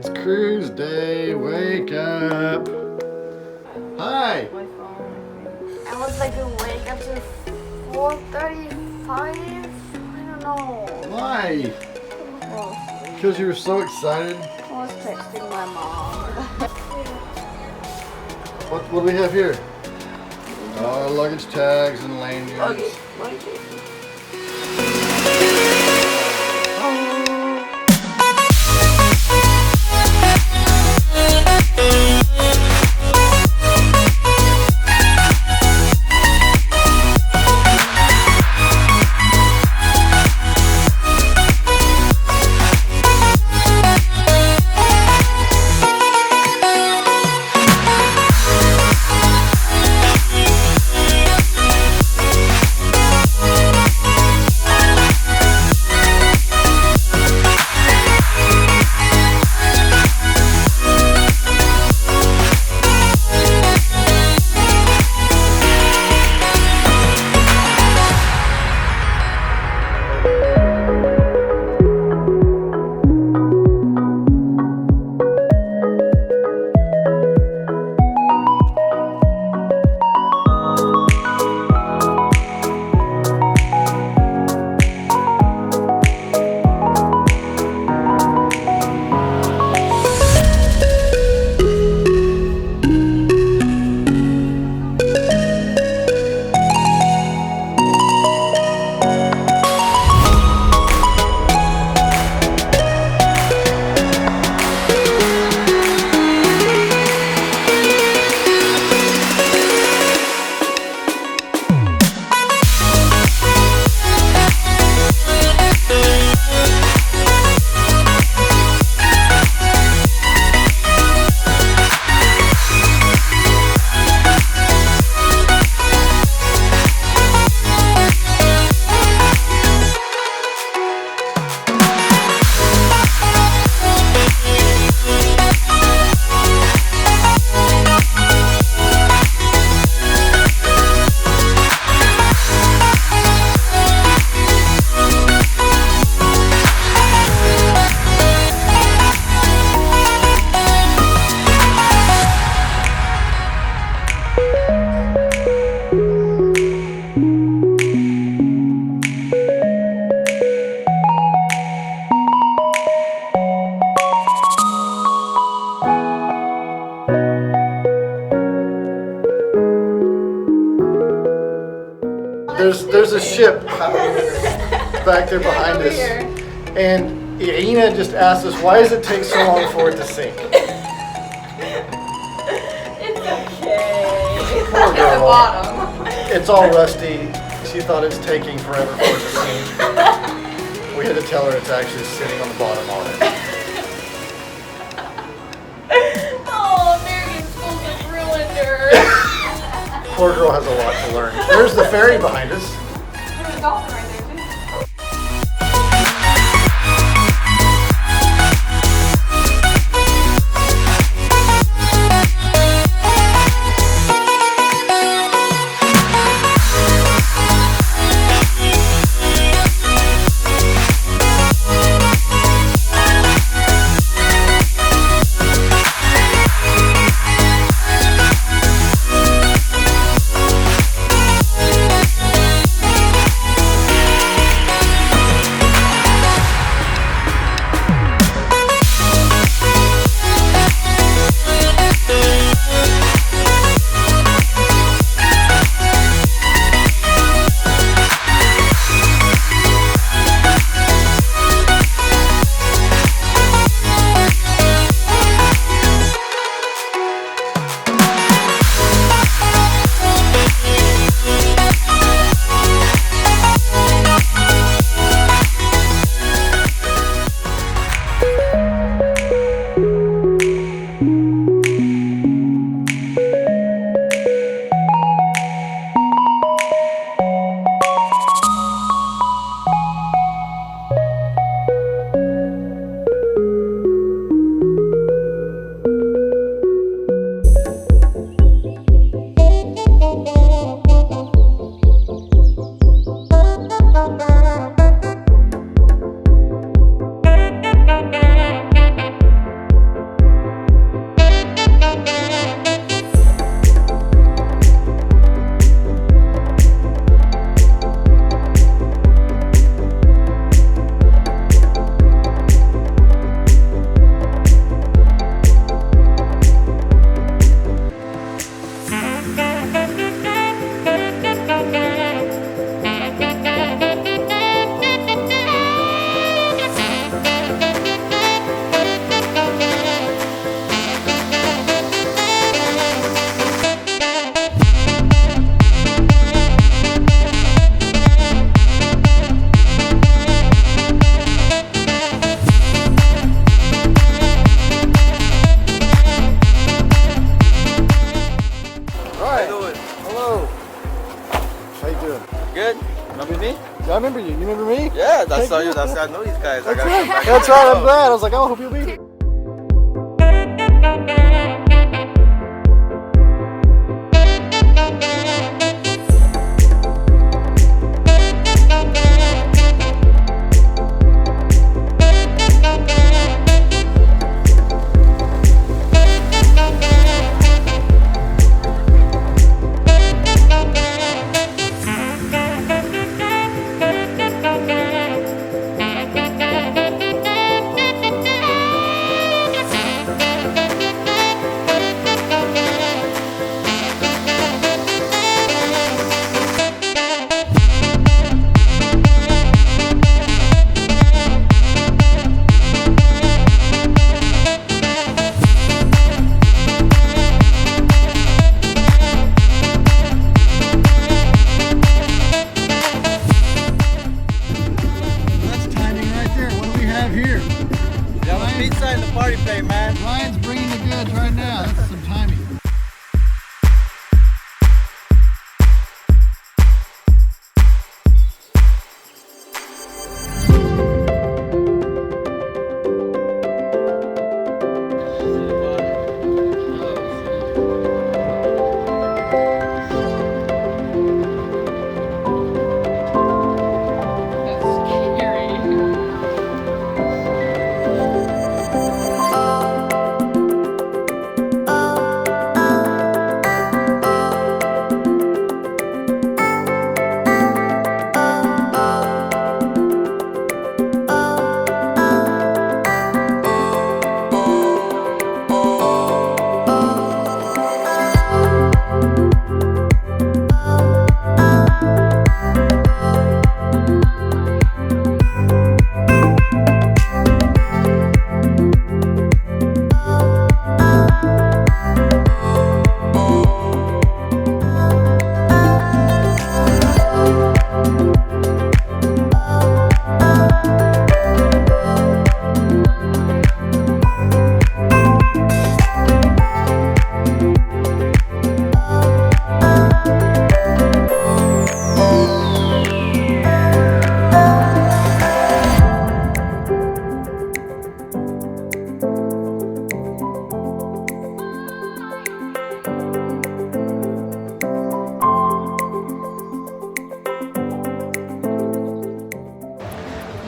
It's cruise day. Wake up. Hi. My phone. I was like awake up to 4:35. I don't know. Why? Well, Because you were so excited. I was texting my mom. What do we have here? Luggage tags and lanyards. Okay. There's a ship back there behind us, and Irina just asked us, why does it take so long for it to sink? It's okay. Poor At the girl. bottom. It's all rusty. She thought it's taking forever for it to sink. We had to tell her it's actually sitting on the bottom already. Oh, American schools have ruined her. Poor girl has a lot to learn. There's the ferry behind us. There's a dolphin right there, too. That's all you. That's I know these guys. I gotta come back. That's right, I'm glad. I was like, I hope you'll be here. Ryan's bringing the goods right now. That's some timing.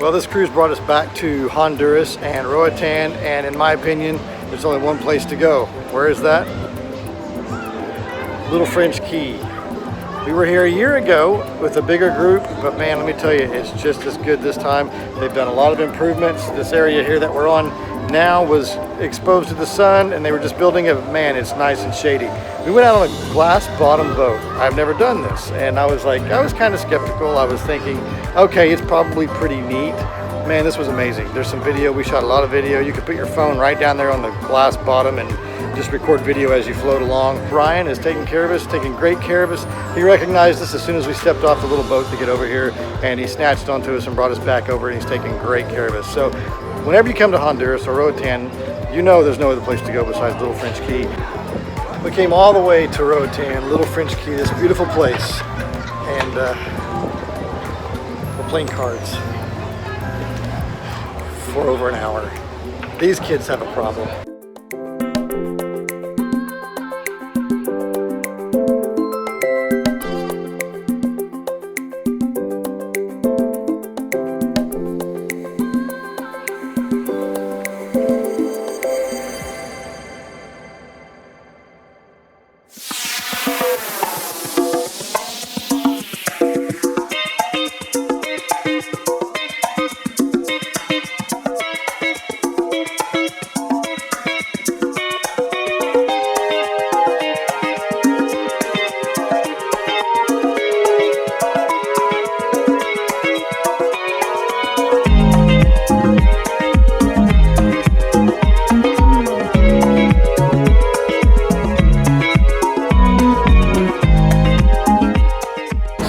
Well, this cruise brought us back to Honduras and Roatan, and in my opinion, there's only one place to go. Where is that? Little French Key. We were here a year ago with a bigger group, but man, let me tell you, it's just as good this time. They've done a lot of improvements. This area here that we're on now was exposed to the sun, and they were just building it. Man, it's nice and shady. We went out on a glass bottom boat. I've never done this, and I was kind of skeptical. I was thinking, okay, it's probably pretty neat. Man, this was amazing. There's some video. We shot a lot of video. You could put your phone right down there on the glass bottom and just record video as you float along. Brian is taking care of us, taking great care of us. He recognized us as soon as we stepped off the little boat to get over here, and he snatched onto us and brought us back over, and he's taking great care of us. So whenever you come to Honduras or Roatan, you know there's no other place to go besides Little French Key. We came all the way to Roatan, Little French Key, this beautiful place, and we're playing cards for over an hour. These kids have a problem.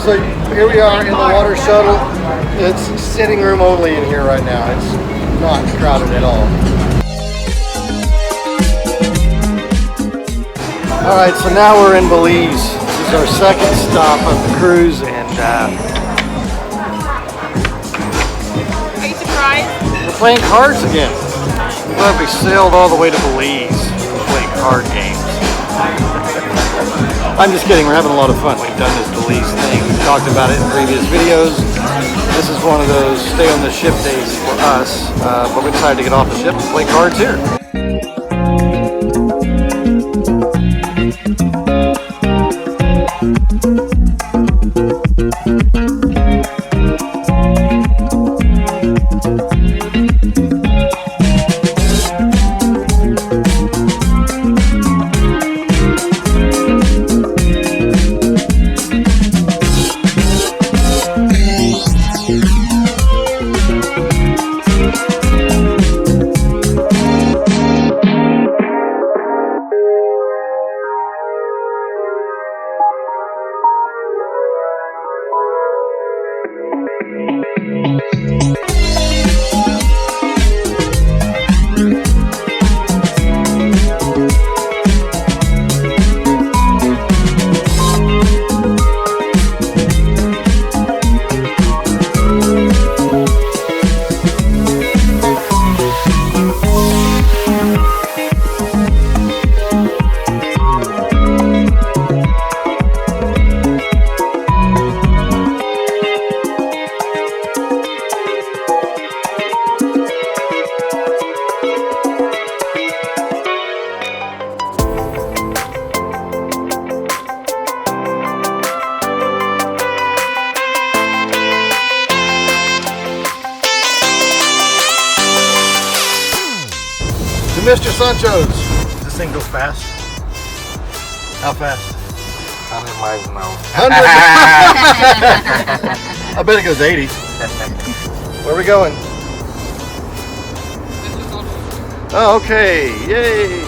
So here we are in the water shuttle. It's sitting room only in here right now. It's not crowded at all. All right, so now we're in Belize. This is our second stop of the cruise, and playing cards again. But we sailed all the way to Belize to play card games. I'm just kidding, we're having a lot of fun. We've done this Belize thing. We've talked about it in previous videos. This is one of those stay on the ship days for us, but we decided to get off the ship and play cards here. Mr. Sanchos. Does this thing go fast? How fast? 100 miles an hour. 100? I bet it goes 80. Where are we going? Oh, okay. Yay.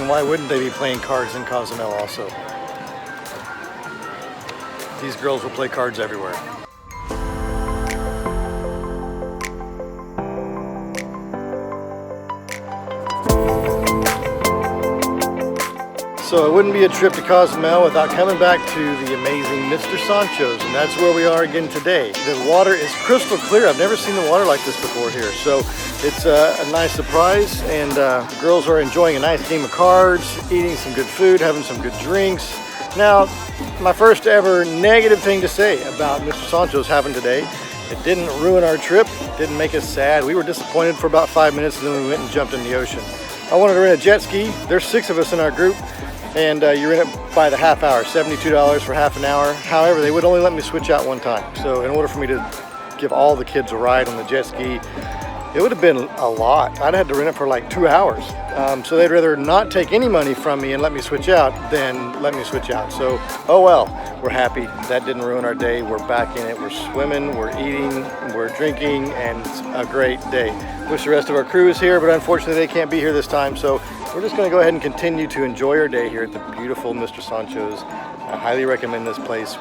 Why wouldn't they be playing cards in Cozumel also? These girls will play cards everywhere. So it wouldn't be a trip to Cozumel without coming back to the amazing Mr. Sanchos, and that's where we are again today. The water is crystal clear. I've never seen the water like this before here, so it's a nice surprise, and the girls are enjoying a nice game of cards, eating some good food, having some good drinks. Now, my first ever negative thing to say about Mr. Sanchos happened today. It didn't ruin our trip, didn't make us sad. We were disappointed for about 5 minutes, and then we went and jumped in the ocean. I wanted to rent a jet ski. There's 6 of us in our group. And you're in it by the half hour, $72 for half an hour. However, they would only let me switch out one time. So in order for me to give all the kids a ride on the jet ski, it would have been a lot. I'd had to rent it for like 2 hours. So they'd rather not take any money from me and let me switch out than let me switch out. So, oh well, we're happy. That didn't ruin our day. We're back in it. We're swimming, we're eating, we're drinking, and it's a great day. Wish the rest of our crew is here, but unfortunately they can't be here this time. So we're just gonna go ahead and continue to enjoy our day here at the beautiful Mr. Sanchos. I highly recommend this place.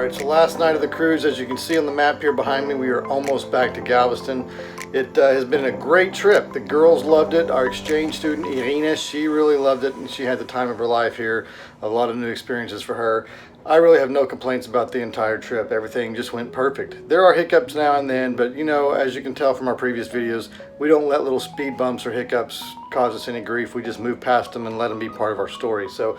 It's the last night of the cruise. As you can see on the map here behind me, we are almost back to Galveston. It has been a great trip. The girls loved it. Our exchange student, Irina, she really loved it, and she had the time of her life here. A lot of new experiences for her. I really have no complaints about the entire trip. Everything just went perfect. There are hiccups now and then, but you know, as you can tell from our previous videos, we don't let little speed bumps or hiccups cause us any grief. We just move past them and let them be part of our story. So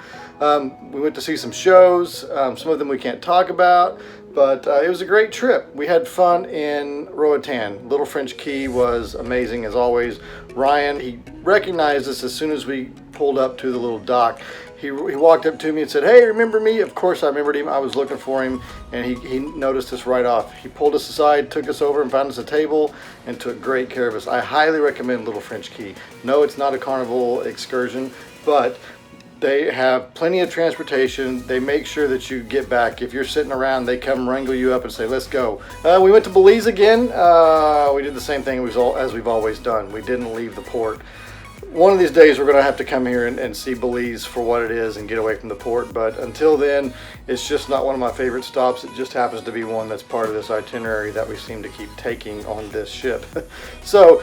we went to see some shows. Some of them we can't talk about, but it was a great trip. We had fun in Roatan. Little French Key was amazing as always. Ryan, he recognized us as soon as we pulled up to the little dock. He walked up to me and said, "Hey, remember me?" Of course I remembered him. I was looking for him, and he noticed us right off. He pulled us aside, took us over and found us a table, and took great care of us. I highly recommend Little French Key. No, it's not a carnival excursion, but they have plenty of transportation. They make sure that you get back. If you're sitting around, they come wrangle you up and say, "Let's go." We went to Belize again. We did the same thing as we've always done. We didn't leave the port. One of these days we're going to have to come here and see Belize for what it is and get away from the port, but until then it's just not one of my favorite stops. It just happens to be one that's part of this itinerary that we seem to keep taking on this ship. So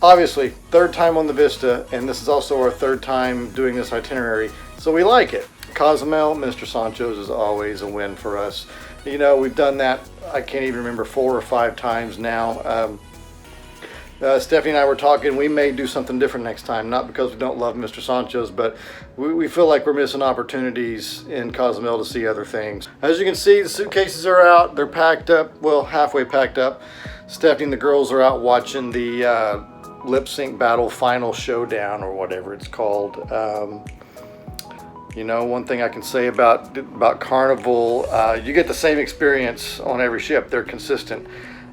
obviously third time on the Vista, and this is also our third time doing this itinerary, so we like it. Cozumel Mr. Sanchos is always a win for us. You know, we've done that, I can't even remember, 4 or 5 times now. Stephanie and I were talking, we may do something different next time, not because we don't love Mr. Sanchos, but we feel like we're missing opportunities in Cozumel to see other things. As you can see, the suitcases are out, they're packed up, well, halfway packed up. Stephanie and the girls are out watching the lip sync battle final showdown, or whatever it's called. You know, one thing I can say about Carnival, you get the same experience on every ship. They're consistent.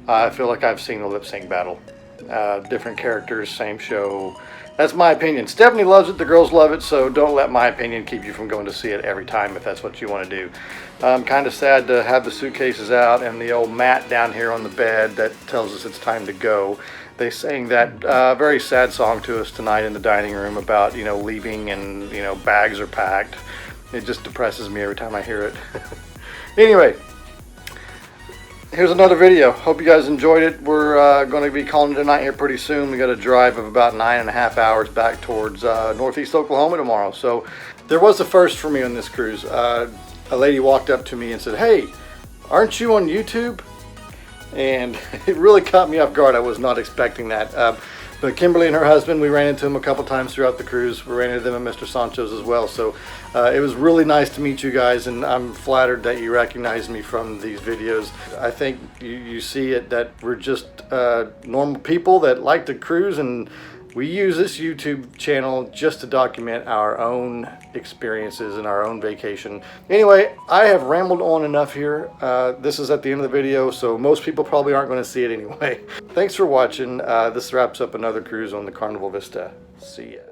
I feel like I've seen the lip sync battle. Different characters, same show. That's my opinion. Stephanie loves it, the girls love it, so don't let my opinion keep you from going to see it every time if that's what you want to do. I'm kind of sad to have the suitcases out and the old mat down here on the bed that tells us it's time to go. They sang that very sad song to us tonight in the dining room about, you know, leaving and, you know, bags are packed. It just depresses me every time I hear it. Anyway, here's another video. Hope you guys enjoyed it. We're going to be calling it a night here pretty soon. We got a drive of about 9.5 hours back towards northeast Oklahoma tomorrow. So there was a first for me on this cruise. A lady walked up to me and said, "Hey, aren't you on YouTube?" And it really caught me off guard. I was not expecting that. But Kimberly and her husband, we ran into them a couple times throughout the cruise. We ran into them at Mr. Sanchos as well. So it was really nice to meet you guys, and I'm flattered that you recognized me from these videos. I think you see it that we're just normal people that like to cruise, and we use this YouTube channel just to document our own experiences and our own vacation. Anyway, I have rambled on enough here. This is at the end of the video, so most people probably aren't going to see it anyway. Thanks for watching. This wraps up another cruise on the Carnival Vista. See ya.